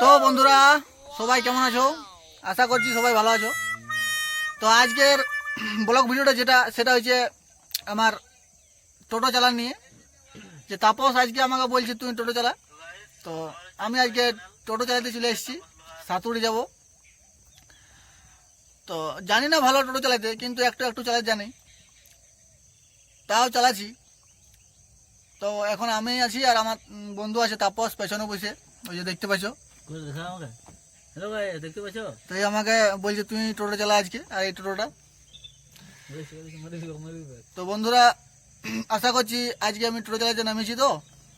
তো বন্ধুরা সবাই কেমন আছো? আশা করছি সবাই ভালো আছো। তো আজকের ব্লগ ভিডিওটা সেটা হচ্ছে আমার টোটো চালান নিয়ে। যে তাপস আজকে আমাকে বলছে তুমি টোটো চালা, তো আমি আজকে টোটো চালাতে চলে এসেছি। সাতুড়ি যাব। তো জানি না ভালো টোটো চালাতে, কিন্তু একটু একটু চালাতে জানি, তাও চালাচ্ছি। তো এখন আমি আছি আর আমার বন্ধু আছে তাপস পেছনে বসে, ওই যে দেখতে পাচ্ছ। হ্যালো ভাই, দেখতে পাচ্ছ? তো এই আমাকে বলছে তুমি টোটো চালা আজকে, আর এই টোটোটা। তো বন্ধুরা আশা করছি আজকে আমি টোটো চালাতে নামিয়েছি। তো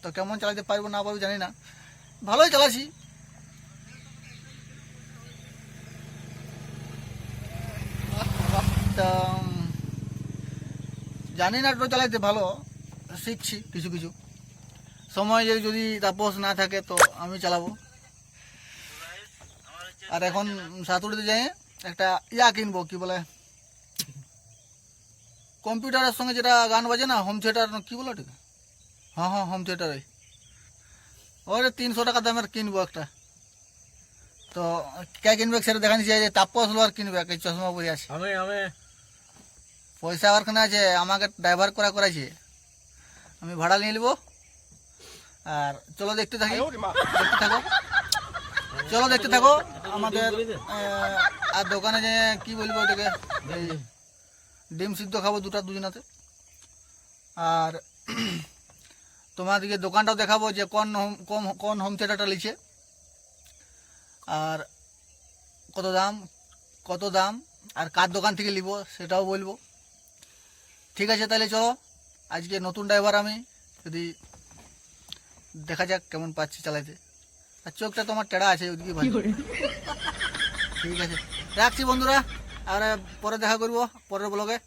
তো কেমন চালাতে পারবো না পারবো জানি না, ভালোই চালাচ্ছি। তা জানি না টোটো চালাতে, ভালো শিখছি কিছু কিছু। সময় যদি তাপস না থাকে তো আমি চালাবো। আর এখন সাতুড়িতে যাই একটা কিনবো, কি বলে কম্পিউটারের সঙ্গে যেটা গান বাজে না, হোম থিয়েটার কি বলো ঠিক? হ্যাঁ হ্যাঁ, হোম থিয়েটার। ওই 300 টাকা দামের কিনবো একটা। তো কে কিনবে সেটা দেখানি চাই। যে তাপস লোয়ার কিনবে, এই চশমা পরে আছে। আমি পয়সা আমার খানে আছে, আমাকে ড্রাইভার করাইছে, আমি ভাড়া নিয়ে নেবো। আর চলো দেখতে থাকো, চলো দেখতে থাকো আমাদের। আর দোকানে যে কি বলবো ওটাকে, এই ডিম সিদ্ধ খাবো দুজনাতে। আর তোমাদেরকে দোকানটাও দেখাবো যে কোন হোম থিয়েটারটা লিখছে, আর কত দাম আর কার দোকান থেকে নিব সেটাও বলবো। ঠিক আছে, তাহলে চলো। আজকে নতুন ড্রাইভার আমি, যদি দেখা যাক কেমন পাচ্ছি চালাইতে। আর চোখটা তোমার টেড়া আছে, ওইদিকে ভালো। ঠিক আছে, রাখছি বন্ধুরা, আর পরে দেখা করবো পরের ব্লগে।